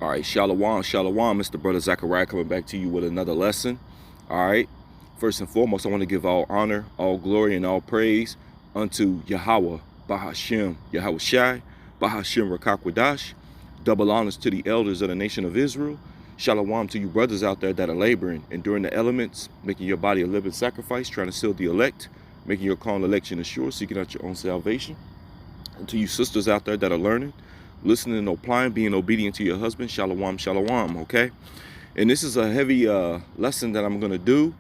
All right, shalom, shalom. Mr. Brother Zachariah coming back to you with another lesson. All right. First and foremost, I want to give all honor, all glory, and all praise unto Yahawah, Bahashem, Yahweh Shai, Bahashem Rakakwadash. Double honors to the elders of the nation of Israel. Shalom to you brothers out there that are laboring, enduring the elements, making your body a living sacrifice, trying to seal the elect, making your call and election assured, seeking out your own salvation. And to you sisters out there that are learning, listening and applying, being obedient to your husband, shalom, shalom, okay? And this is a heavy lesson that I'm going to do.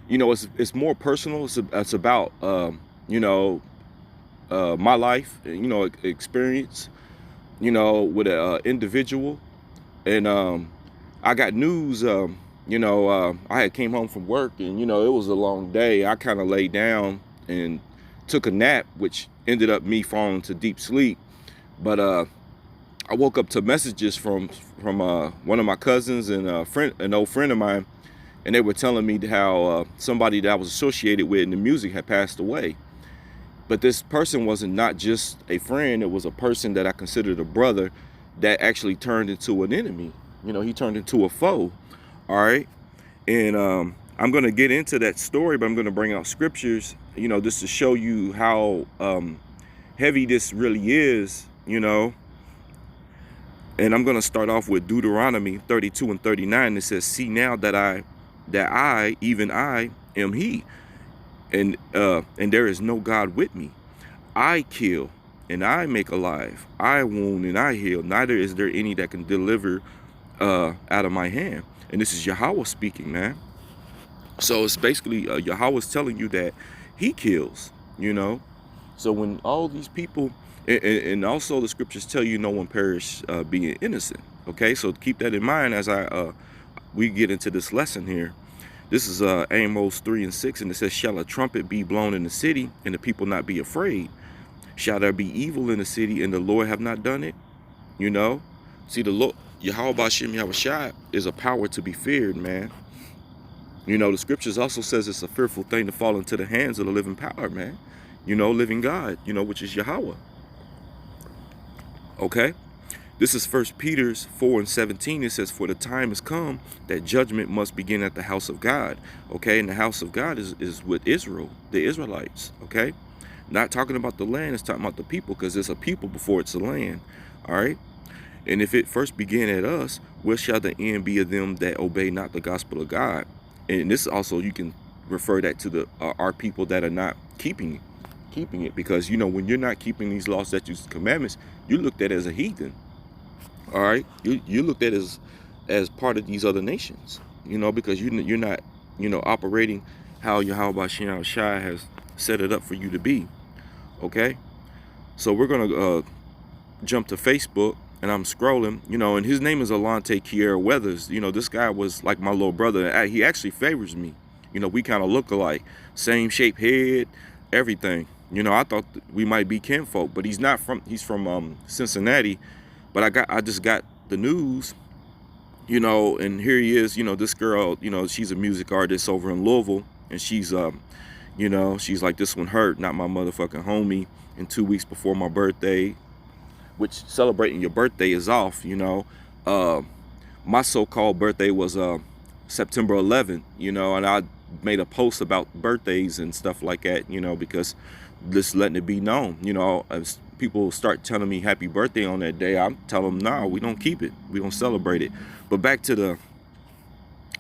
You know, it's more personal. It's about, my life, experience, with an individual. And I got news, I had came home from work and, it was a long day. I kind of laid down and took a nap, which ended up me falling to deep sleep. But I woke up to messages from one of my cousins and an old friend of mine, and they were telling me how somebody that I was associated with in the music had passed away. But this person wasn't not just a friend; it was a person that I considered a brother that actually turned into an enemy. He turned into a foe. All right, and I'm going to get into that story, but I'm going to bring out scriptures, just to show you how heavy this really is, And I'm going to start off with Deuteronomy 32 and 39. It says, "See now that I, even I, am He, and there is no God with me. I kill and I make alive. I wound and I heal. Neither is there any that can deliver out of my hand." And this is Yahawah speaking, man. So it's basically Yahawah's telling you that He kills, So when all these people, and also the scriptures tell you no one perish being innocent. Okay, so keep that in mind as we get into this lesson here. This is Amos 3 and 6, and it says, "Shall a trumpet be blown in the city, and the people not be afraid? Shall there be evil in the city, and the Lord have not done it?" See, the Lord, Yahawah Bashem Yahweh Shai, is a power to be feared, man. The scriptures also says it's a fearful thing to fall into the hands of the living power, man. Living God, which is Yahawah. Okay, this is 1 Peter 4 and 17. It says, "For the time has come that judgment must begin at the house of God." Okay, and the house of God is with Israel, the Israelites. Okay, not talking about the land, it's talking about the people, because it's a people before it's a land. All right, and if it first began at us, where shall the end be of them that obey not the gospel of God? And this also, you can refer that to our people that are not keeping it, because when you're not keeping these laws, statutes, and commandments, you're looked at as a heathen. All right, you looked at as part of these other nations, because you're not operating how Yahawah Bashem Shai has set it up for you to be. Okay, so we're gonna jump to Facebook, and I'm scrolling, and his name is Alante Kiera Weathers. This guy was like my little brother. He actually favors me. We kind of look alike, same shape head, everything. I thought we might be kinfolk, but he's not from. He's from Cincinnati. But I just got the news, and here he is. This girl, she's a music artist over in Louisville, and she's she's like, "This one hurt, not my motherfucking homie." And 2 weeks before my birthday, which celebrating your birthday is off. My so-called birthday was September 11th. And I made a post about birthdays and stuff like that. Because just letting it be known, as people start telling me happy birthday on that day, I'm telling them, nah, we don't keep it. We don't celebrate it. But back to the,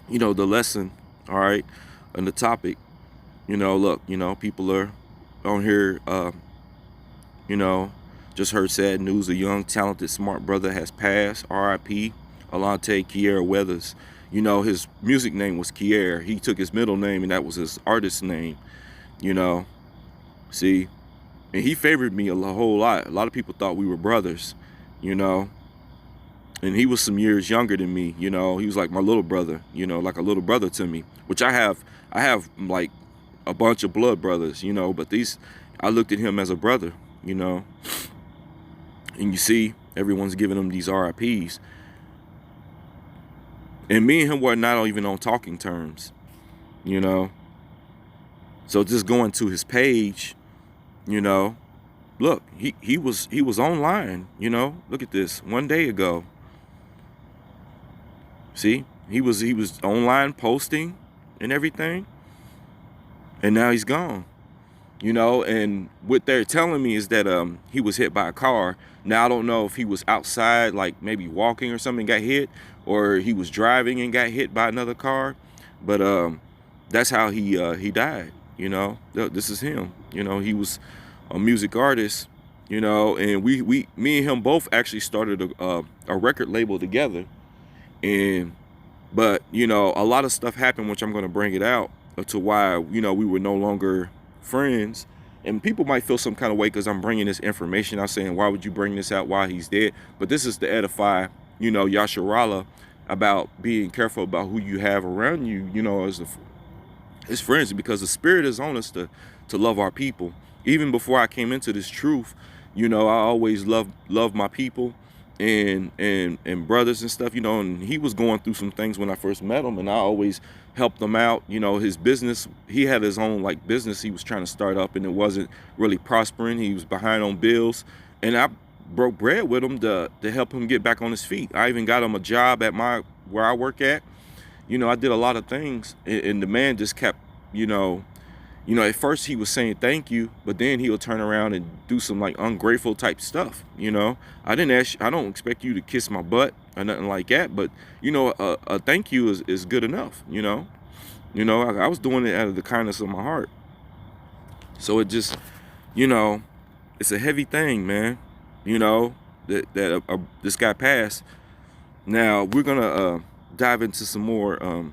the lesson, all right, and the topic, look, people are on here, just heard sad news. A young, talented, smart brother has passed. R.I.P. Alante Kiera Weathers. His music name was Kier. He took his middle name, and that was his artist name, See, and he favored me a whole lot. A lot of people thought we were brothers, and he was some years younger than me. He was like my little brother, like a little brother to me, which I have like a bunch of blood brothers, but I looked at him as a brother, and you see, everyone's giving him these RIPs, and me and him were not even on talking terms, so just going to his page, look, he was online, look at this, 1 day ago, See, he was online posting and everything, and now he's gone. You know, and what they're telling me is that he was hit by a car. Now I don't know if he was outside, like maybe walking or something, got hit, or he was driving and got hit by another car. But that's how he died. You know, this is him. You know, he was a music artist. You know, and me and him both actually started a record label together. But you know, a lot of stuff happened, which I'm going to bring it out to why, you know, we were no longer friends. And people might feel some kind of way because I'm bringing this information out, saying, why would you bring this out while he's dead? But this is to edify, you know, Yahawah about being careful about who you have around you, you know, as friends, because the spirit is on us to love our people. Even before I came into this truth, you know, I always love my people and brothers and stuff, you know. And he was going through some things when I first met him, and I always helped him out. You know, his business, he had his own like business he was trying to start up, and it wasn't really prospering. He was behind on bills, and I broke bread with him to help him get back on his feet. I even got him a job at where I work at. You know, I did a lot of things, and the man just kept, you know, at first he was saying thank you, but then he'll turn around and do some like ungrateful type stuff. You know, I don't expect you to kiss my butt or nothing like that, but you know, a thank you is good enough. You know, I was doing it out of the kindness of my heart. So it just, you know, it's a heavy thing, man. You know, that this guy passed. Now we're gonna dive into some more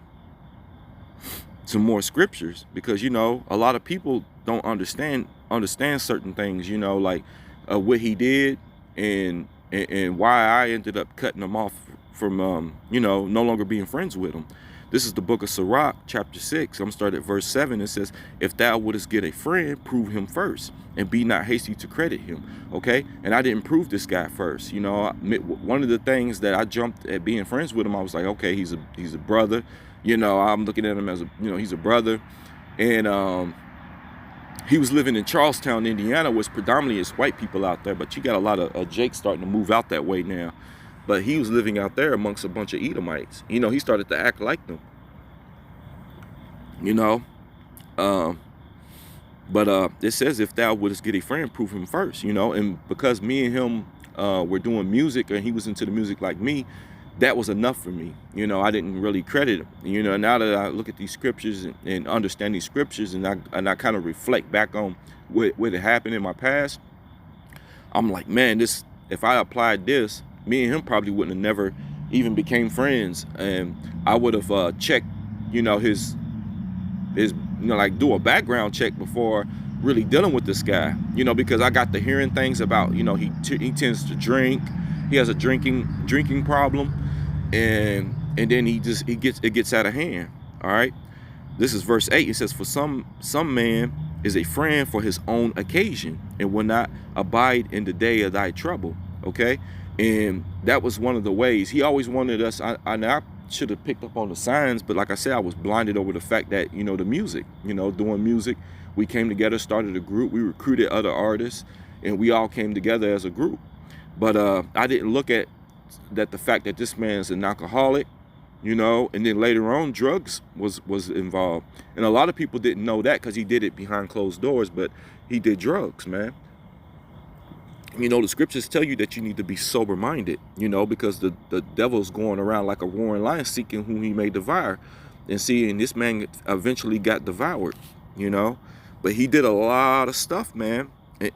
scriptures, because you know, a lot of people don't understand certain things, you know, like what he did and why I ended up cutting him off from you know, no longer being friends with him. This is the book of Sirach, chapter 6. I'm gonna start at verse 7. It says, if thou wouldest get a friend, prove him first, and be not hasty to credit him. Okay, and I didn't prove this guy first. You know, one of the things that I jumped at being friends with him, I was like, okay, he's a brother. You know, I'm looking at him as he's a brother. And he was living in Charlestown, Indiana, which predominantly is white people out there, but you got a lot of Jakes starting to move out that way now. But he was living out there amongst a bunch of Edomites. You know, he started to act like them. You know, but it says, if thou wouldest get a friend, prove him first. You know, and because me and him were doing music, and he was into the music like me, that was enough for me. You know, I didn't really credit him. You know, now that I look at these scriptures and understand these scriptures, and I kind of reflect back on what had happened in my past, I'm like, man, if I applied this, me and him probably wouldn't have never even became friends, and I would have checked, you know, his like do a background check before really dealing with this guy. You know, because I got to hearing things about, you know, he tends to drink. He has a drinking problem, and then it gets out of hand. All right, this is verse 8. It says, for some man is a friend for his own occasion, and will not abide in the day of thy trouble. Okay, and that was one of the ways he always wanted us. I should have picked up on the signs, but like I said, I was blinded over the fact that, you know, the music, you know, doing music, we came together, started a group, we recruited other artists, and we all came together as a group. But I didn't look at the fact that this man's an alcoholic, you know, and then later on drugs was involved. And a lot of people didn't know that because he did it behind closed doors, but he did drugs, man. You know, the scriptures tell you that you need to be sober-minded, you know, because the devil's going around like a roaring lion seeking whom he may devour. And see, and this man eventually got devoured, you know. But he did a lot of stuff, man,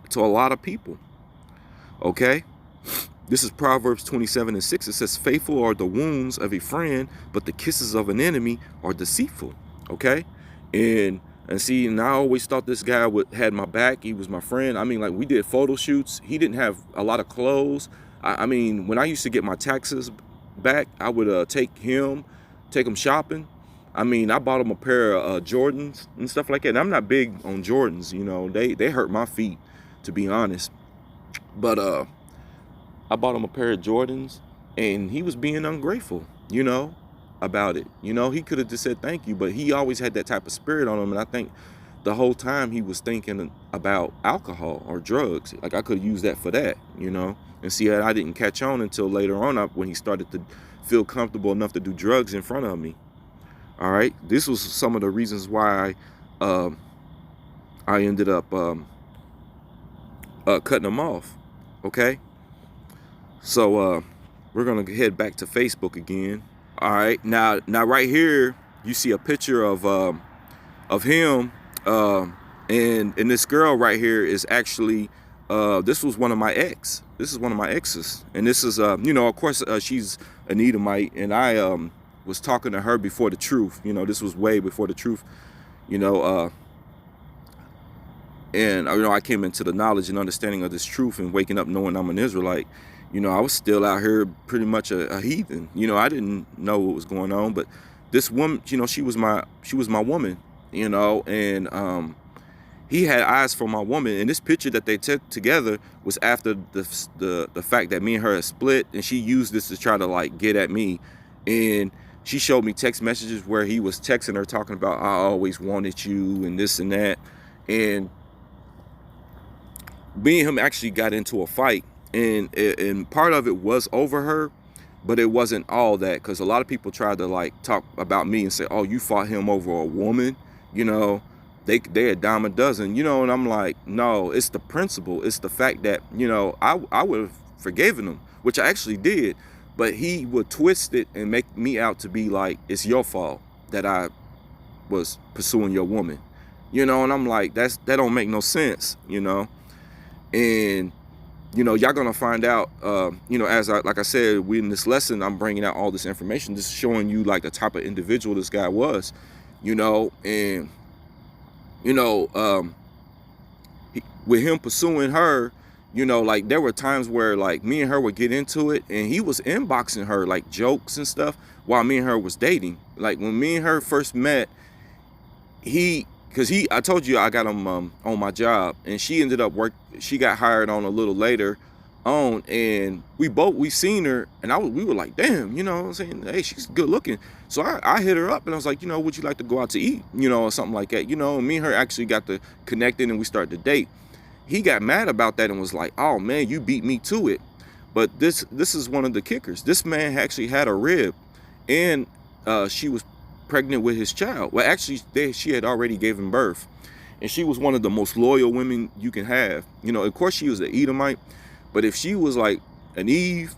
to a lot of people. Okay? This is Proverbs 27:6. It says, faithful are the wounds of a friend, but the kisses of an enemy are deceitful. Okay? And see, and I always thought this guy had my back. He was my friend. I mean, like, we did photo shoots. He didn't have a lot of clothes. I mean, when I used to get my taxes back, I would take him shopping. I mean, I bought him a pair of Jordans and stuff like that. And I'm not big on Jordans, you know. They hurt my feet, to be honest. But I bought him a pair of Jordans, and he was being ungrateful, you know, about it. You know, he could have just said thank you, but he always had that type of spirit on him. And I think the whole time he was thinking about alcohol or drugs. Like I could use that for that, you know. And see, I didn't catch on until later on when he started to feel comfortable enough to do drugs in front of me. All right, this was some of the reasons why I ended up cutting him off. Okay, so we're gonna head back to Facebook again. All right, now right here you see a picture of him, and this girl right here is actually this was one of my ex. This is one of my exes, and this is you know, of course she's an Edomite, and I was talking to her before the truth. You know, this was way before the truth. You know, and you know, I came into the knowledge and understanding of this truth and waking up knowing I'm an Israelite. You know, I was still out here pretty much a heathen. You know, I didn't know what was going on, but this woman, you know, she was my woman. You know, and he had eyes for my woman. And this picture that they took together was after the fact that me and her had split, and she used this to try to like get at me. And she showed me text messages where he was texting her talking about, I always wanted you and this and that. And me and him actually got into a fight, and part of it was over her, but it wasn't all that, because a lot of people tried to like talk about me and say, oh, you fought him over a woman. You know, they a dime a dozen, you know, and I'm like, no, it's the principle. It's the fact that, you know, I would have forgiven him, which I actually did, but he would twist it and make me out to be like, it's your fault that I was pursuing your woman, you know, and I'm like, that don't make no sense, you know. And, you know, y'all gonna find out, you know, like I said, we in this lesson, I'm bringing out all this information, just showing you like the type of individual this guy was, you know. And, you know, with him pursuing her, you know, like there were times where like me and her would get into it, and he was inboxing her like jokes and stuff while me and her was dating. Like when me and her first met, I told you I got him on my job, and she ended up she got hired on a little later on, and we seen her, and we were like, damn, you know what I'm saying, hey, she's good looking. So I hit her up, and I was like, you know, would you like to go out to eat, you know, or something like that, you know. And me and her actually got to connecting, and we started to date. He got mad about that and was like, oh man, you beat me to it. But this is one of the kickers. This man actually had a rib, and she was pregnant with his child. Well, actually, she had already given birth, and she was one of the most loyal women you can have. You know, of course, she was an Edomite, but if she was like an Eve,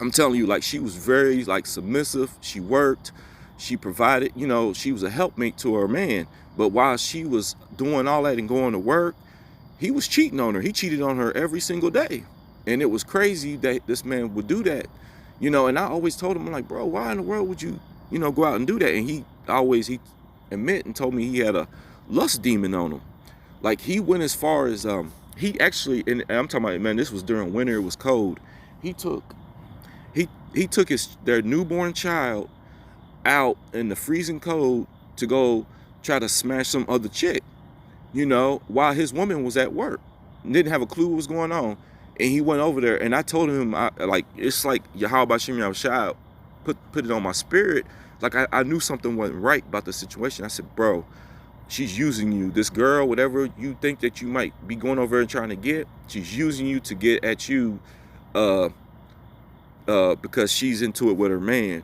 I'm telling you, like, she was very like submissive. She worked, she provided. You know, she was a helpmate to her man. But while she was doing all that and going to work, he was cheating on her. He cheated on her every single day, and it was crazy that this man would do that. You know, and I always told him, I'm like, bro, why in the world would you, you know, go out and do that? And he admit and told me he had a lust demon on him. Like, he went as far as he actually, and I'm talking about, man, this was during winter, it was cold. He took their newborn child out in the freezing cold to go try to smash some other chick, you know, while his woman was at work, didn't have a clue what was going on. And he went over there, and I told him, it's like Yahawah put it on my spirit. Like, I knew something wasn't right about the situation. I said, bro, she's using you. This girl, whatever you think that you might be going over and trying to get, she's using you to get at you because she's into it with her man.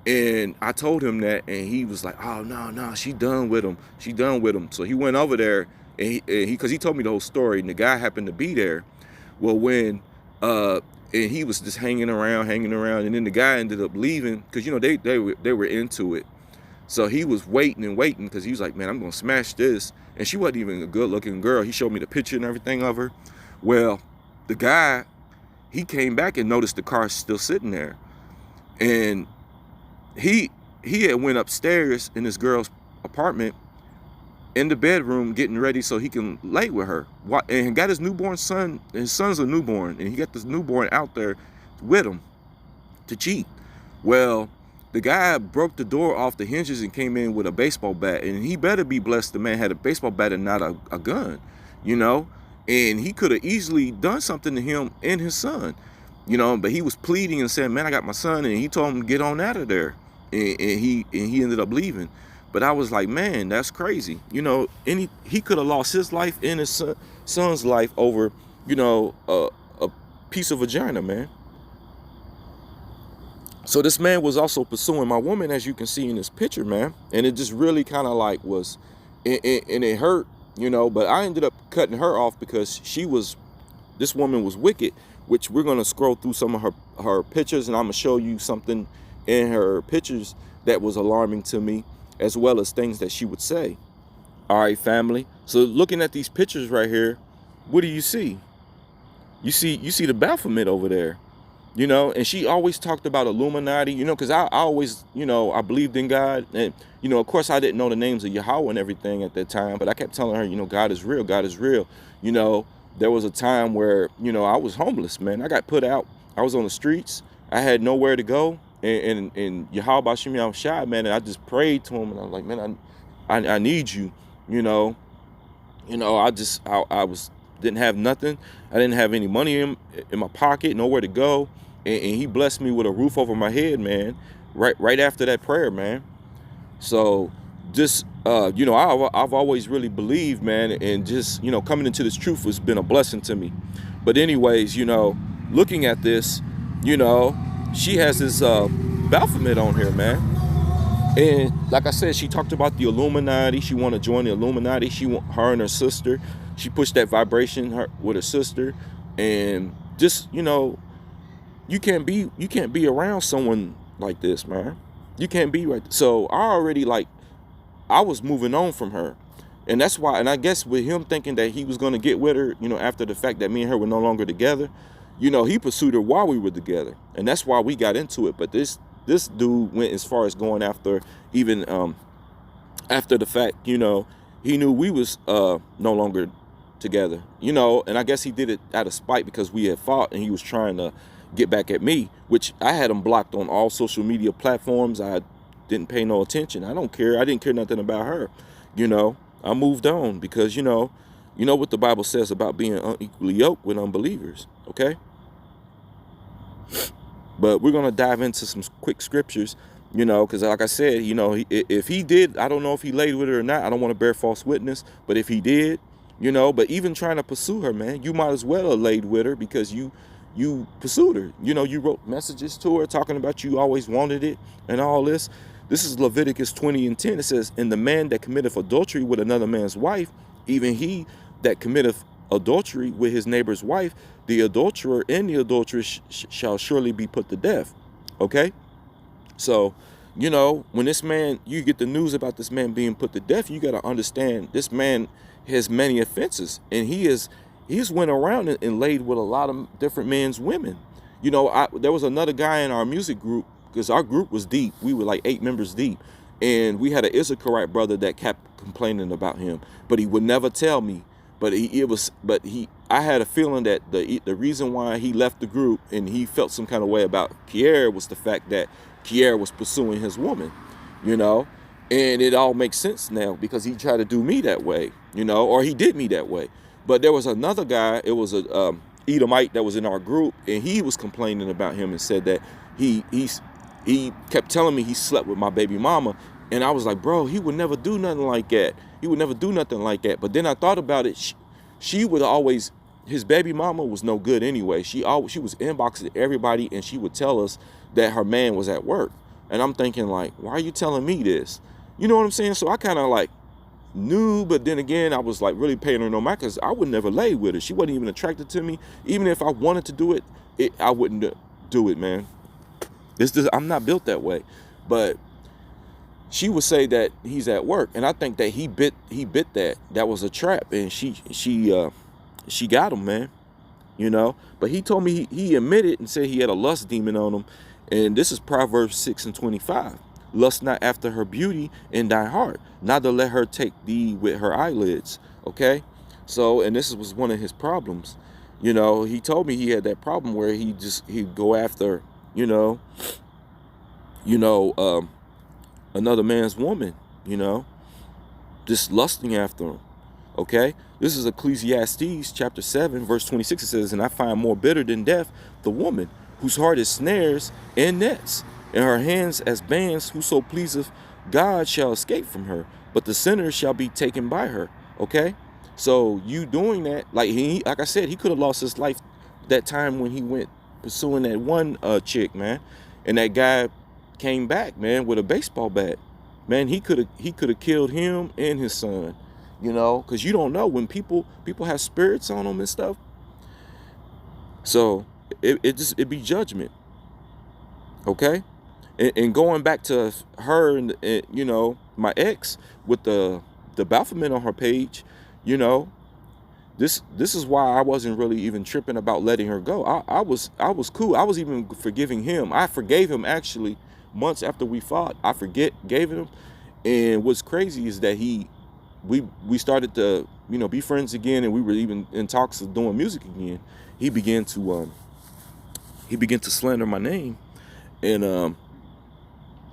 And I told him that, and he was like, oh, no, she done with him. She done with him. So he went over there, and because he told me the whole story, and the guy happened to be there. Well, when and he was just hanging around, and then the guy ended up leaving because, you know, they were into it. So he was waiting because he was like, man, I'm gonna smash this. And she wasn't even a good-looking girl. He showed me the picture and everything of her. Well, the guy, he came back and noticed the car still sitting there, and he had went upstairs in this girl's apartment in the bedroom getting ready so he can lay with her, and got his newborn son. His son's a newborn, and he got this newborn out there with him to cheat. Well, the guy broke the door off the hinges and came in with a baseball bat, and he better be blessed the man had a baseball bat and not a gun, you know. And he could have easily done something to him and his son, you know, but he was pleading and saying, man, I got my son, and he told him to get on out of there, and he ended up leaving. But I was like, man, that's crazy. You know, he could have lost his life and his son's life over, you know, a piece of vagina, man. So this man was also pursuing my woman, as you can see in this picture, man. And it just really kind of like was, and it hurt, you know, but I ended up cutting her off because this woman was wicked, which we're going to scroll through some of her pictures, and I'm going to show you something in her pictures that was alarming to me, as well as things that she would say. All right, family. So looking at these pictures right here, what do you see? You see the Baphomet over there. You know, and she always talked about Illuminati, you know, because I always, you know, I believed in God. And, you know, of course, I didn't know the names of Yahawah and everything at that time. But I kept telling her, you know, God is real. God is real. You know, there was a time where, you know, I was homeless, man. I got put out. I was on the streets. I had nowhere to go. And Yahawah Bashim Yahweh Shai, man. And I just prayed to him. And I was like, man, I need you, you know. You know, I didn't have nothing. I didn't have any money in my pocket, nowhere to go. And he blessed me with a roof over my head, man, right after that prayer, man. So just, you know, I've always really believed, man, and just, you know, coming into this truth has been a blessing to me. But anyways, you know, looking at this, you know, she has this Baphomet on here, man. And like I said, she talked about the Illuminati. She wanted to join the Illuminati. Her and her sister, she pushed that vibration with her sister. And just, you know, you can't be around someone like this, man. You can't be right. So I was moving on from her. And that's why, and I guess with him thinking that he was going to get with her, you know, after the fact that me and her were no longer together, you know, he pursued her while we were together. And that's why we got into it. But this dude went as far as going after, even after the fact, you know, he knew we was no longer together, you know, and I guess he did it out of spite because we had fought and he was trying to get back at me, which I had him blocked on all social media platforms. I didn't pay no attention. I don't care. I didn't care nothing about her. You know, I moved on because, you know what the Bible says about being unequally yoked with unbelievers. Okay. But we're going to dive into some quick scriptures, you know, because like I said, you know, if he did, I don't know if he laid with her or not. I don't want to bear false witness, but if he did, you know, but even trying to pursue her, man, you might as well have laid with her because you pursued her. You know, you wrote messages to her talking about you always wanted it and all this. This is Leviticus 20:10. It says, and the man that committeth adultery with another man's wife, even he that committeth adultery with his neighbor's wife, the adulterer and the adulteress shall surely be put to death. Okay? So, you know, when this man, you get the news about this man being put to death, you got to understand this man has many offenses, and he's went around and laid with a lot of different men's women. You know, there was another guy in our music group, because our group was deep. We were like 8 members deep. And we had an Issacharite brother that kept complaining about him, but he would never tell me. But I had a feeling that the reason why he left the group and he felt some kind of way about Kiera was the fact that Kiera was pursuing his woman, you know. And it all makes sense now because he tried to do me that way, you know, or he did me that way. But there was another guy, it was a Edomite that was in our group, and he was complaining about him and said that he kept telling me he slept with my baby mama. And I was like, bro, he would never do nothing like that. He would never do nothing like that. But then I thought about it. She would always, his baby mama was no good anyway. She was inboxing everybody, and she would tell us that her man was at work. And I'm thinking like, why are you telling me this? You know what I'm saying? So I kind of like knew, but then again, I was like really paying her no mind because I would never lay with her. She wasn't even attracted to me. Even if I wanted to do it, I wouldn't do it, man. I'm not built that way. But she would say that he's at work, and I think that he bit that was a trap, and she got him, man. You know, but he told me he admitted and said he had a lust demon on him, and this is Proverbs 6:25. Lust not after her beauty in thy heart, neither let her take thee with her eyelids. Okay, so, and this was one of his problems. You know, he told me he had that problem where he'd go after, you know, another man's woman, you know, just lusting after him. Okay, this is Ecclesiastes chapter 7 verse 26. It says, and I find more bitter than death the woman whose heart is snares and nets, In her hands as bands, whoso pleaseth God shall escape from her, but the sinner shall be taken by her. Okay? So you doing that, like I said, he could have lost his life that time when he went pursuing that one chick, man. And that guy came back, man, with a baseball bat. Man, he could have killed him and his son. You know, because you don't know when people have spirits on them and stuff. So it be judgment. Okay? And going back to her and you know, my ex with the Baphomet on her page, you know, this is why I wasn't really even tripping about letting her go. I was cool. I was even forgiving him. I forgave him actually months after we fought. Gave him. And what's crazy is that we started to, you know, be friends again, and we were even in talks of doing music again. He began to slander my name, and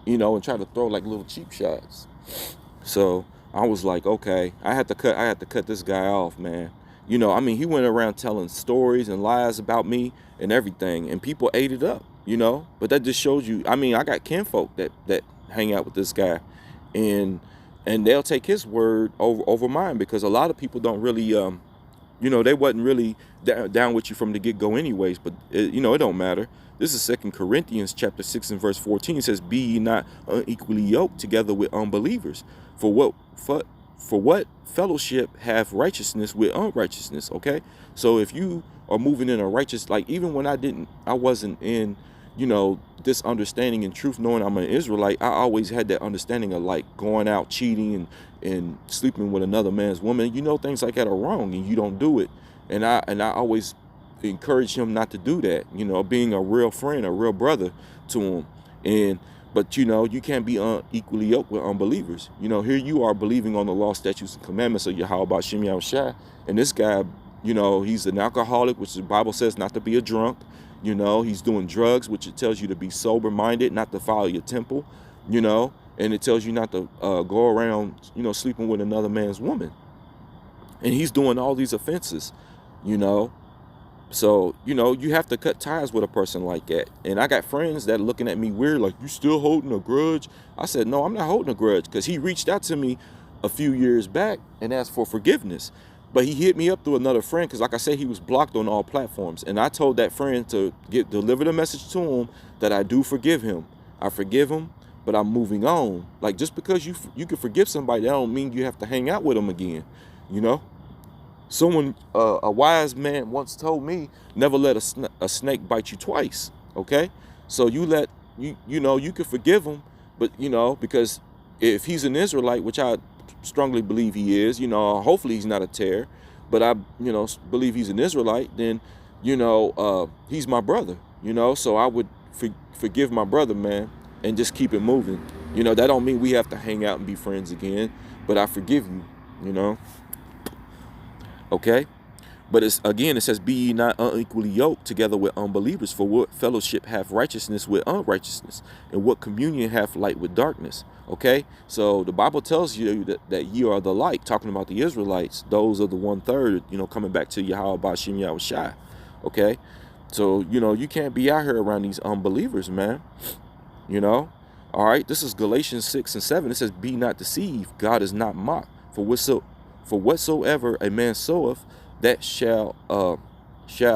you know, and try to throw like little cheap shots. So I was like, okay, I had to cut this guy off, man. You know, I mean, he went around telling stories and lies about me and everything, and people ate it up, you know. But that just shows you, I mean, I got kinfolk that hang out with this guy, and they'll take his word over mine, because a lot of people don't really, you know, they wasn't really down with you from the get-go anyways. But you know, it don't matter. This is 2 Corinthians chapter 6 and verse 14. It says, "Be ye not unequally yoked together with unbelievers. For what fellowship have righteousness with unrighteousness?" Okay, so if you are moving in a righteous, like even when I wasn't in, you know, this understanding and truth, knowing I'm an Israelite, I always had that understanding of like going out cheating and sleeping with another man's woman. You know, things like that are wrong, and you don't do it. And I always encourage him not to do that, you know, being a real friend, a real brother to him. But you know, you can't be unequally yoked with unbelievers. You know, here you are believing on the law, statutes, and commandments of Yahawah Shem Yahushua, and this guy, you know, he's an alcoholic, which the Bible says not to be a drunk. You know, he's doing drugs, which it tells you to be sober-minded, not to follow your temple, you know, and it tells you not to go around, you know, sleeping with another man's woman. And he's doing all these offenses, you know. So, you know, you have to cut ties with a person like that. And I got friends that are looking at me weird, like, you still holding a grudge? I said, no, I'm not holding a grudge, because he reached out to me a few years back and asked for forgiveness. But he hit me up through another friend, because like I said, he was blocked on all platforms. And I told that friend to deliver the message to him that I do forgive him. I forgive him, but I'm moving on. Like, just because you can forgive somebody, that don't mean you have to hang out with them again, you know? Someone, a wise man once told me, never let a snake bite you twice, okay? So you know, you can forgive him, but, you know, because if he's an Israelite, which I strongly believe he is, you know, hopefully he's not a terror, but I, you know, believe he's an Israelite, then, you know, he's my brother, you know, so I would forgive my brother, man, and just keep it moving. You know, that don't mean we have to hang out and be friends again, but I forgive you, you know. Okay, but it says, "Be ye not unequally yoked together with unbelievers. For what fellowship hath righteousness with unrighteousness, and what communion hath light with darkness?" Okay, so the Bible tells you that ye are the light, talking about the Israelites, those of the 1/3, you know, coming back to Yahawah Shem Yahushua. Okay, so you know, you can't be out here around these unbelievers, man. You know, all right. This is Galatians 6 and 7. It says, "Be not deceived; God is not mocked. For whatsoever a man soweth, that shall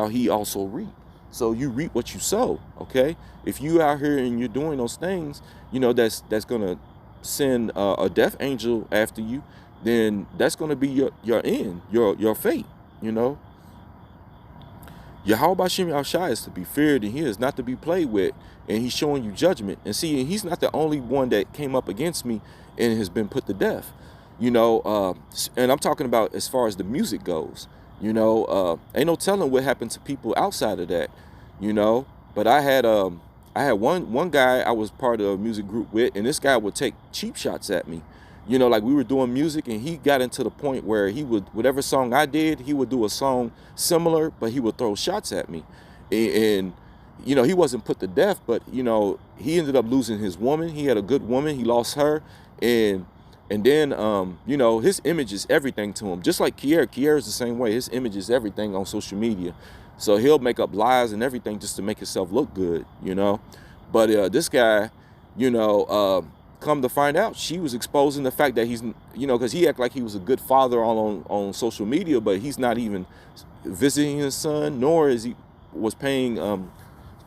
he also reap." So you reap what you sow, okay? If you out here and you're doing those things, you know, that's gonna send a death angel after you, then that's gonna be your end, your fate, you know. Yahawah Shem Yahushua is to be feared, and he is not to be played with, and he's showing you judgment. And see, he's not the only one that came up against me and has been put to death. You know, and I'm talking about as far as the music goes, you know, ain't no telling what happened to people outside of that, you know. But I had one guy I was part of a music group with, and this guy would take cheap shots at me. You know, like we were doing music, and he got into the point where he would, whatever song I did, he would do a song similar, but he would throw shots at me. And you know, he wasn't put to death, but, you know, he ended up losing his woman. He had a good woman. He lost her. And then, you know, his image is everything to him. Just like Kier is the same way. His image is everything on social media. So he'll make up lies and everything just to make himself look good, you know. But this guy, come to find out, she was exposing the fact that he's, because he acted like he was a good father on social media, but he's not even visiting his son, nor is he was paying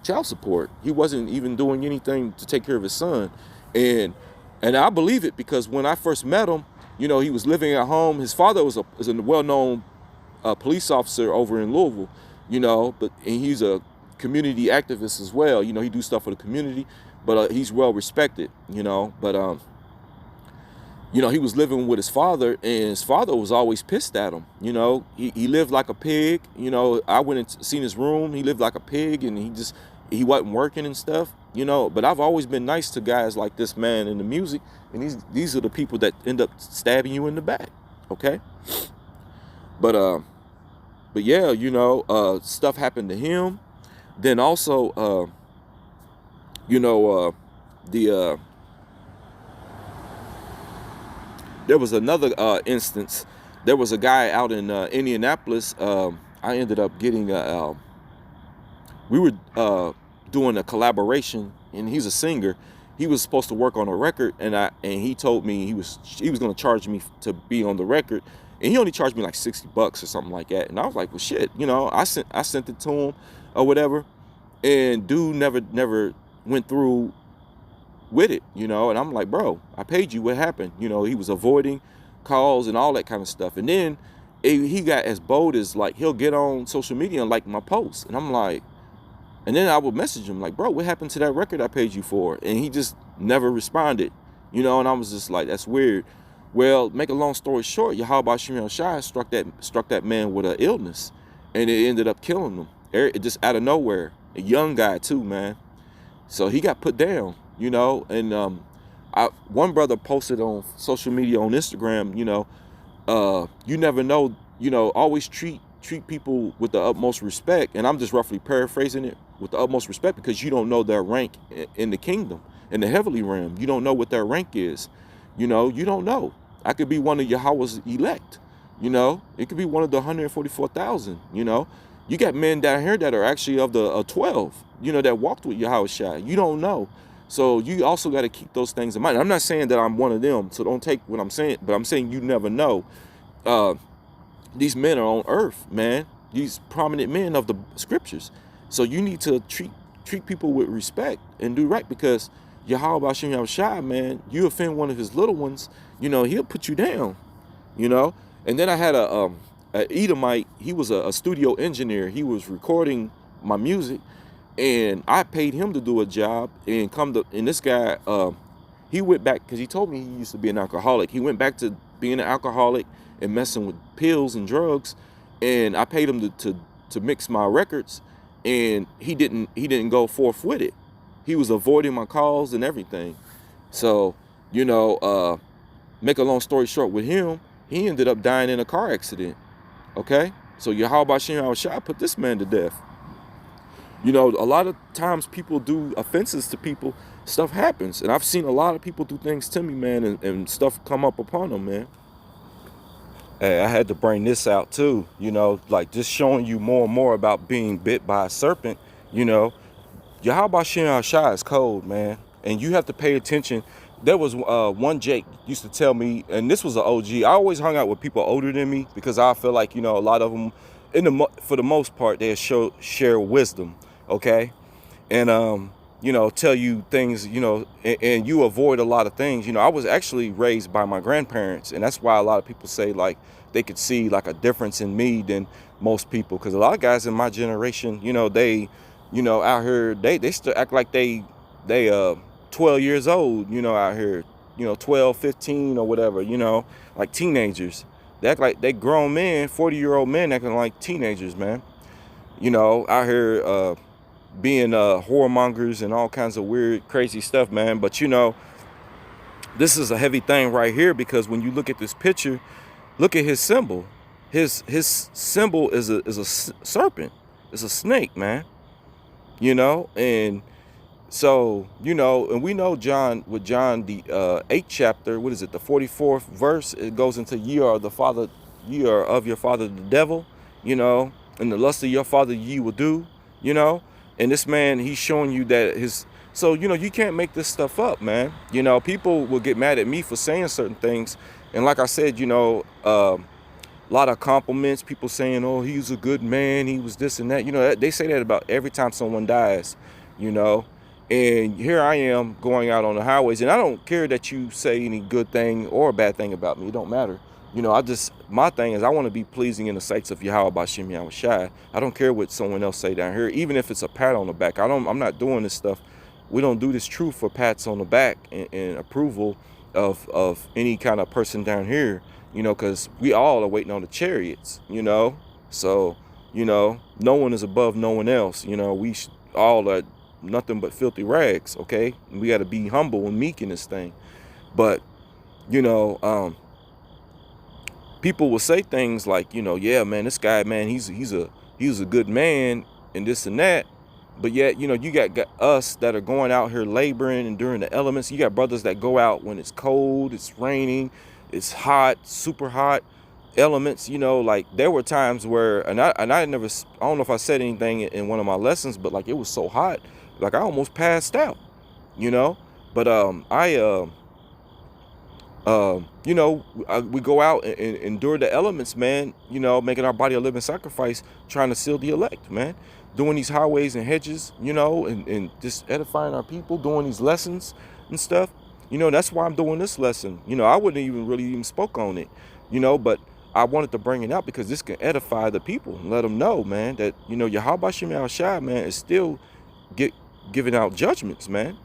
child support. He wasn't even doing anything to take care of his son. And I believe it, because when I first met him, he was living at home. His father was a well-known police officer over in Louisville, and he's a community activist as well. He do stuff for the community, but he's well respected, but he was living with his father, and his father was always pissed at him. He lived like a pig. I went and seen his room. He lived like a pig, and he wasn't working and stuff, but I've always been nice to guys like this man in the music, and these are the people that end up stabbing you in the back. Okay. But yeah, stuff happened to him. Then also, there was another instance. There was a guy out in Indianapolis. I ended up getting we were doing a collaboration, and he's a singer. He was supposed to work on a record, and he told me he was going to charge me to be on the record, and he only charged me like $60 or something like that. And I was like, well, shit, I sent it to him or whatever, and dude never went through with it, and I'm like, bro, I paid you. What happened? He was avoiding calls and all that kind of stuff. And then he got as bold as, like, he'll get on social media and like my posts, and I'm like, and then I would message him like, bro, what happened to that record I paid you for? And he just never responded, and I was just like, that's weird. Well, make a long story short, Yahawah Shai struck that man with an illness, and it ended up killing him. It just out of nowhere. A young guy too, man. So he got put down, and one brother posted on social media on Instagram, you never know, always treat people with the utmost respect. And I'm just roughly paraphrasing it, with the utmost respect, because you don't know their rank in the kingdom, in the heavenly realm. You don't know what their rank is. You don't know. I could be one of Yahawah's elect. It could be one of the 144,000. You got men down here that are actually of the 12, that walked with Yahawah Shai. You don't know. So you also got to keep those things in mind. I'm not saying that I'm one of them, so don't take what I'm saying, but I'm saying you never know. These men are on earth, man. These prominent men of the scriptures. So you need to treat people with respect and do right, because Yahawah Shai, man, you offend one of his little ones, he'll put you down, And then I had a Edomite. He was a studio engineer. He was recording my music, and I paid him to do a job. And this guy, he went back, because he told me he used to be an alcoholic. He went back to being an alcoholic and messing with pills and drugs. And I paid him to mix my records, and he didn't go forth with it. He was avoiding my calls and everything. So, make a long story short, with him, he ended up dying in a car accident. Okay? So Yahawah Shai put this man to death. A lot of times people do offenses to people, stuff happens. And I've seen a lot of people do things to me, man, and stuff come up upon them, man. Hey, I had to bring this out too, like just showing you more and more about being bit by a serpent. Yahawah Shai is cold, man, and you have to pay attention. There was one Jake used to tell me, and this was an OG. I always hung out with people older than me, because I feel like, a lot of them, for the most part, they share wisdom, okay? And, tell you things, and you avoid a lot of things. I was actually raised by my grandparents, and that's why a lot of people say, like, they could see, like, a difference in me than most people, because a lot of guys in my generation, they, out here, they still act like they 12 years old, out here, 12, 15 or whatever, like teenagers. They act like they grown men, 40-year-old men acting like teenagers, man. Out here being whoremongers and all kinds of weird, crazy stuff, man. But, this is a heavy thing right here, because when you look at this picture, look at his symbol. His symbol is a serpent. It's a snake, man. And so, and we know John, the 8th chapter, what is it, the 44th verse, it goes into ye are of your father the devil, and the lust of your father ye will do, and this man, he's showing you that So, you can't make this stuff up, man. People will get mad at me for saying certain things. And like I said, a lot of compliments, people saying, oh, he's a good man, he was this and that. They say that about every time someone dies, you know. And here I am going out on the highways, and I don't care that you say any good thing or a bad thing about me. It don't matter. My thing is I want to be pleasing in the sights of Yahawah Bashim Yahushai. I don't care what someone else say down here, even if it's a pat on the back. I'm not doing this stuff. We don't do this truth for pats on the back and approval of any kind of person down here, because we all are waiting on the chariots, So, no one is above no one else. We all are nothing but filthy rags, okay? We got to be humble and meek in this thing. But, people will say things like, yeah, man, this guy, man, he's a good man and this and that. But yet, you got us that are going out here laboring and during the elements. You got brothers that go out when it's cold, it's raining, it's hot, super hot elements. Like there were times where, and I don't know if I said anything in one of my lessons, but like it was so hot, like I almost passed out, But we go out and endure the elements, man, making our body a living sacrifice, trying to seal the elect, man. Doing these highways and hedges, and just edifying our people, doing these lessons and stuff. That's why I'm doing this lesson. I wouldn't even spoke on it, but I wanted to bring it out because this can edify the people and let them know, man, that, Yahawah Bashim Yahushai, man, is still giving out judgments, man,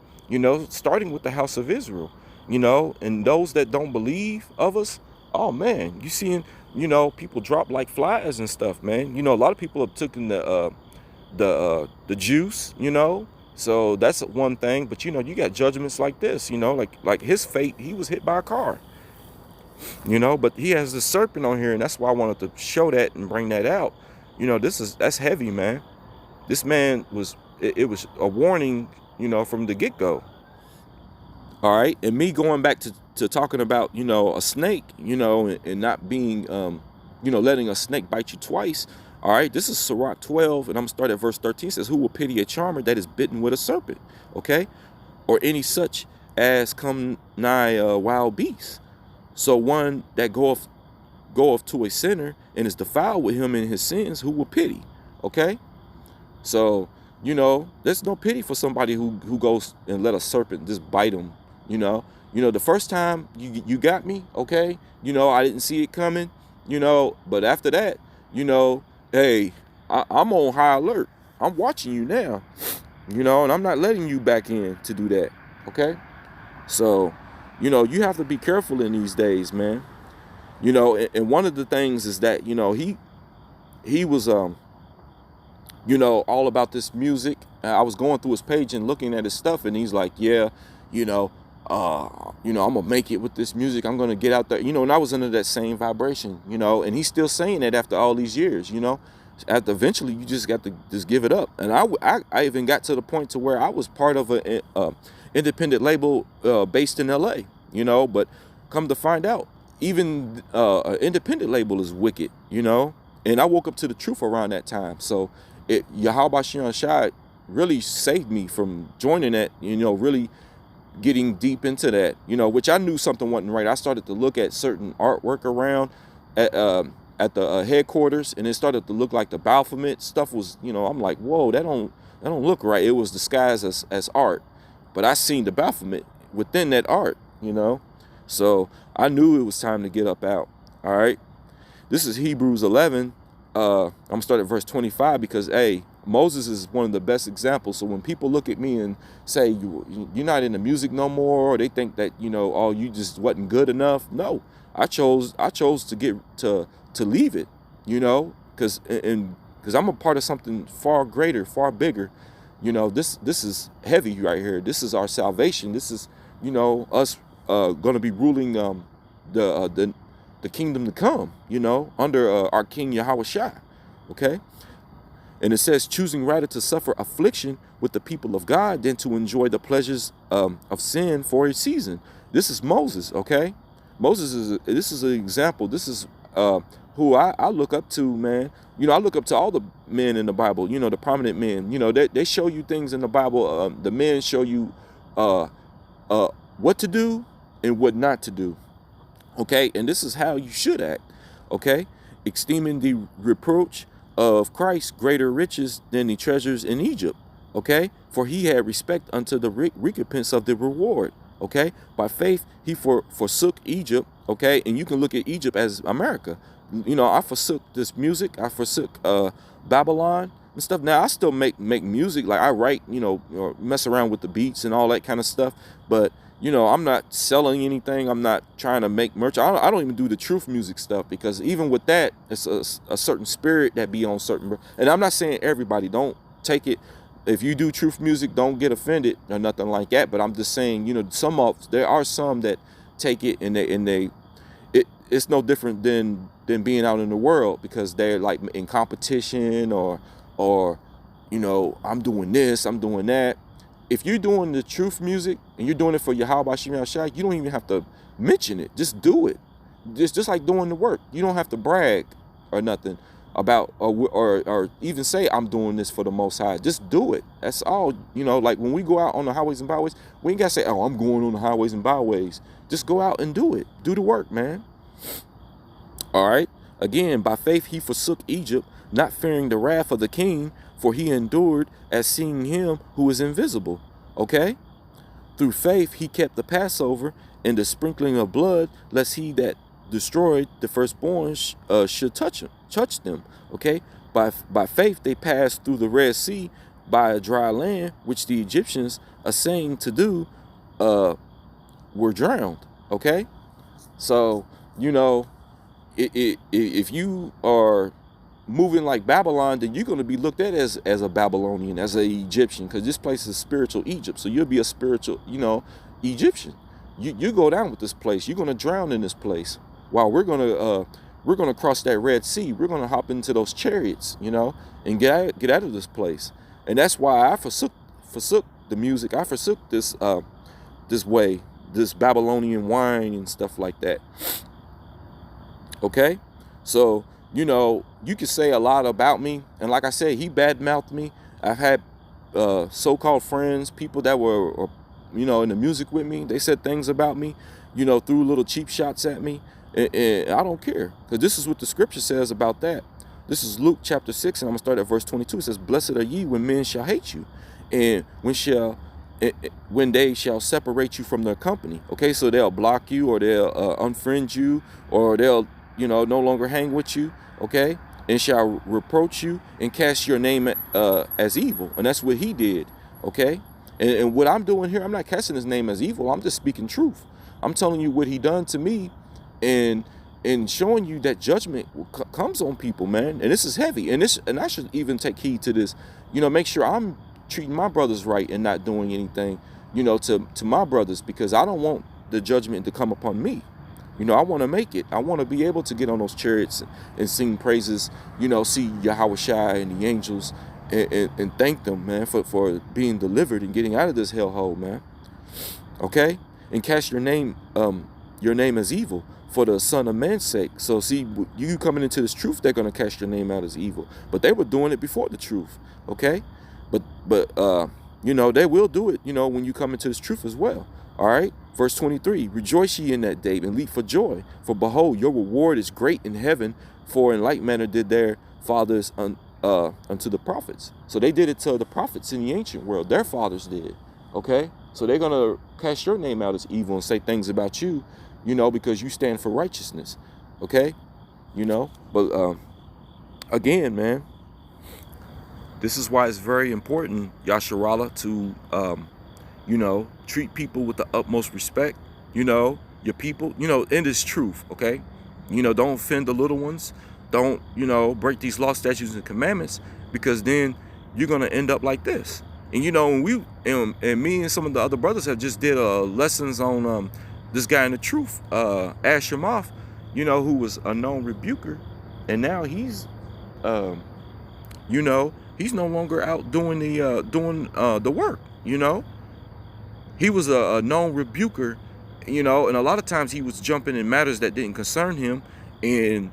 starting with the house of Israel, and those that don't believe of us, oh, man, you seeing, people drop like flies and stuff, man. A lot of people have taken the juice, so that's one thing. But you got judgments like this, like his fate, he was hit by a car, but he has the serpent on here, and that's why I wanted to show that and bring that out. That's heavy, man. This man was, it was a warning, from the get-go. All right, and me going back to talking about, a snake, and not being, letting a snake bite you twice. All right, this is Sirach 12, and I'm going to start at verse 13. It says, who will pity a charmer that is bitten with a serpent, okay? Or any such as come nigh a wild beast. So one that goeth to a sinner and is defiled with him in his sins, who will pity, okay? So, there's no pity for somebody who goes and let a serpent just bite him, the first time you got me, okay? I didn't see it coming, but after that, hey, I'm on high alert. I'm watching you now, and I'm not letting you back in to do that, okay? So, you have to be careful in these days, man. And one of the things is that, he was, all about this music. I was going through his page and looking at his stuff, and he's like, yeah, I'm gonna make it with this music. I'm gonna get out there, and I was under that same vibration, and he's still saying that after all these years, after eventually you just got to just give it up. And I even got to the point to where I was part of an independent label based in LA, but come to find out, even an independent label is wicked, and I woke up to the truth around that time. So Yahawah Bashim Yahushai really saved me from joining that, really getting deep into that, which I knew something wasn't right. I started to look at certain artwork around at the headquarters, and it started to look like the Baphomet stuff was, I'm like, whoa, that don't look right. It was disguised as art, but I seen the Baphomet within that art, so I knew it was time to get up out. All right, this is Hebrews 11. I'm gonna start at verse 25 because, hey, Moses is one of the best examples. So when people look at me and say you're not in the music no more, or they think that oh, you just wasn't good enough. No, I chose to get to leave it, because I'm a part of something far greater, far bigger. This is heavy right here. This is our salvation. This is us going to be ruling the kingdom to come. Under our King Yahawah, okay. And it says, choosing rather to suffer affliction with the people of God than to enjoy the pleasures of sin for a season. This is Moses, okay? This is an example. This is who who I look up to, man. You know, I look up to all the men in the Bible, you know, the prominent men. You know, they show you things in the Bible. The men show you what to do and what not to do. Okay, and this is how you should act. Okay, esteeming the reproach of Christ greater riches than the treasures in Egypt. Okay, for he had respect unto the recompense of the reward. Okay, by faith he forsook Egypt. Okay, and you can look at Egypt as America. You know, I forsook this music. I forsook Babylon and stuff. Now I still make music, like I write, you know, or mess around with the beats and all that kind of stuff. But you know, I'm not selling anything. I'm not trying to make merch. I don't even do the truth music stuff, because even with that, it's a certain spirit that be on certain. And I'm not saying everybody, don't take it. If you do truth music, don't get offended or nothing like that. But I'm just saying, you know, there are some that take it and it's no different than being out in the world, because they're like in competition or you know, I'm doing this, I'm doing that. If you're doing the truth music and you're doing it for Yahawah, you don't even have to mention it. Just do it. It's just like doing the work. You don't have to brag or nothing about or even say I'm doing this for the Most High. Just do it. That's all. You know, like when we go out on the highways and byways, we ain't gotta say, oh, I'm going on the highways and byways. Just go out and do it. Do the work, man. All right. Again, by faith he forsook Egypt, not fearing the wrath of the king, for he endured as seeing him who is invisible. Okay? Through faith he kept the Passover and the sprinkling of blood, lest he that destroyed the firstborn should touch them. Okay? By faith they passed through the Red Sea by a dry land, which the Egyptians, assaying to do, were drowned. Okay? So, you know, if you are moving like Babylon, then you're going to be looked at as a Babylonian, as an Egyptian, because this place is spiritual Egypt. So you'll be a spiritual, you know, Egyptian. You go down with this place. You're going to drown in this place. While we're going to cross that Red Sea. We're going to hop into those chariots, you know, and get out of this place. And that's why I forsook the music. I forsook this way, this Babylonian wine and stuff like that. Okay, so, you know, you can say a lot about me. And like I said, he badmouthed me. I've had so-called friends, people that were, you know, in the music with me. They said things about me, you know, threw little cheap shots at me. And I don't care, because this is what the scripture says about that. This is Luke chapter 6, and I'm going to start at verse 22. It says, blessed are ye when men shall hate you, and when they shall separate you from their company. Okay, so they'll block you, or they'll unfriend you, or they'll, you know, no longer hang with you. Okay, and shall reproach you and cast your name as evil. And that's what he did. Okay, and what I'm doing here, I'm not casting his name as evil. I'm just speaking truth. I'm telling you what he done to me, and showing you that judgment comes on people, man. And this is heavy. And I should even take heed to this. You know, make sure I'm treating my brothers right and not doing anything, you know, to my brothers, because I don't want the judgment to come upon me. You know, I want to make it. I want to be able to get on those chariots and sing praises, you know, see Yahawah and the angels and thank them, man, for being delivered and getting out of this hellhole, man. Okay? And cast your name as evil for the Son of Man's sake. So see, you coming into this truth, they're going to cast your name out as evil. But they were doing it before the truth. Okay? But you know, they will do it, you know, when you come into this truth as well. All right? Verse 23, rejoice ye in that day and leap for joy. For behold, your reward is great in heaven, for in like manner did their fathers unto the prophets. So they did it to the prophets in the ancient world. Their fathers did. Okay? So they're going to cast your name out as evil and say things about you, you know, because you stand for righteousness. Okay? You know? But again, man, this is why it's very important, Yasharallah, to you know, treat people with the utmost respect, you know, your people, you know, in this truth, okay? You know, don't offend the little ones. Don't, you know, break these law, statutes, and commandments, because then you're going to end up like this. And, you know, and me and some of the other brothers have just did lessons on this guy in the truth, Ashemoth, you know, who was a known rebuker. And now he's, you know, he's no longer out doing the work, you know. He was a known rebuker, you know, and a lot of times he was jumping in matters that didn't concern him and,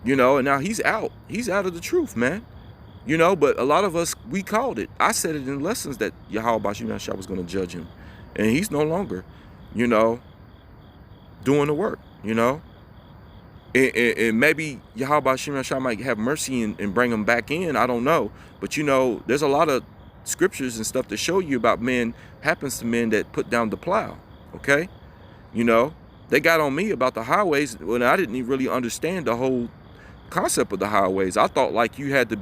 You know, and now he's out. He's out of the truth, man. You know, but a lot of us, we called it. I said it in lessons that Yahawah Bashim was going to judge him. And he's no longer, you know, doing the work, you know. And maybe Yahawah Bashim might have mercy and bring him back in. I don't know. But, you know, there's a lot of scriptures and stuff that show you about men, happens to men that put down the plow, okay? You know, they got on me about the highways when I didn't even really understand the whole concept of the highways. I thought like you had to,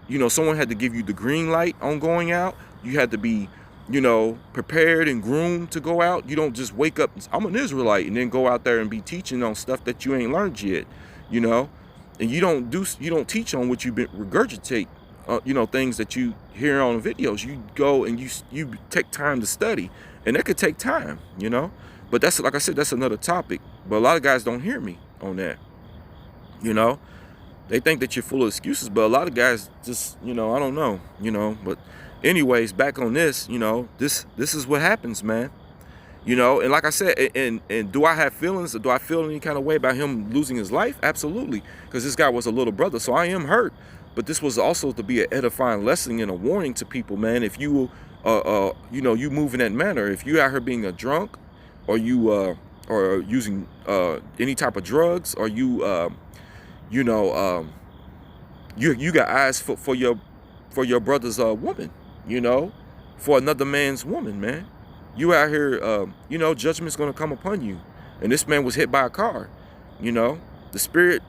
you know, someone had to give you the green light on going out. You had to be, you know, prepared and groomed to go out. You don't just wake up, I'm an Israelite, and then go out there and be teaching on stuff that you ain't learned yet, you know. And you don't teach on what you've been regurgitate, you know, things that you hear on videos. You go and you take time to study, and that could take time, you know. But that's, like I said, that's another topic. But a lot of guys don't hear me on that, you know. They think that you're full of excuses, but a lot of guys just, you know, I don't know, you know. But anyways, back on this, you know, this is what happens, man. You know, and like I said, and do I have feelings, or do I feel any kind of way about him losing his life? Absolutely, because this guy was a little brother, so I am hurt. But this was also to be an edifying lesson and a warning to people, man. If you, you know, you move in that manner, if you out here being a drunk, or you, or using any type of drugs, or you, you know, you got eyes for your brother's woman, you know, for another man's woman, man. You out here, you know, judgment's gonna come upon you. And this man was hit by a car, you know. The spirit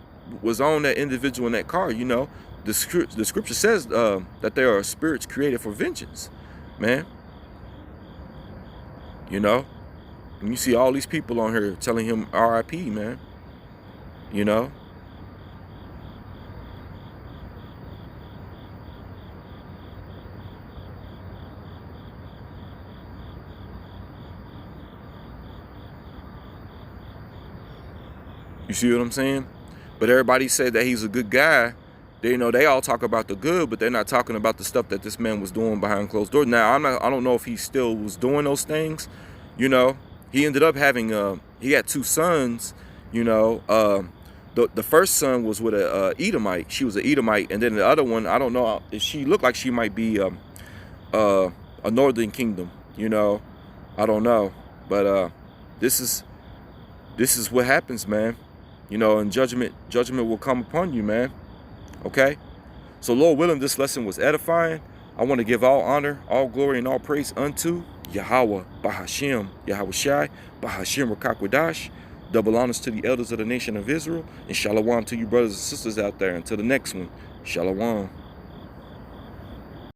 was on that individual in that car, you know. The scripture says that there are spirits created for vengeance, man. You know. And you see all these people on here telling him R.I.P., man. You know. You see what I'm saying? But everybody said that he's a good guy. They, you know, they all talk about the good, but they're not talking about the stuff that this man was doing behind closed doors. Now, I don't know if he still was doing those things. You know, he ended up having, he had 2 sons, you know. The first son was with a Edomite. She was an Edomite. And then the other one, I don't know, she looked like she might be a northern kingdom, you know. I don't know. But this is what happens, man. You know, and judgment will come upon you, man. Okay? So, Lord willing, this lesson was edifying. I want to give all honor, all glory, and all praise unto Yahawah, Bahashim, Yahweh Shai, Bahashim Rakakwadash. Double honors to the elders of the nation of Israel. And shalom to you brothers and sisters out there. Until the next one, shalom.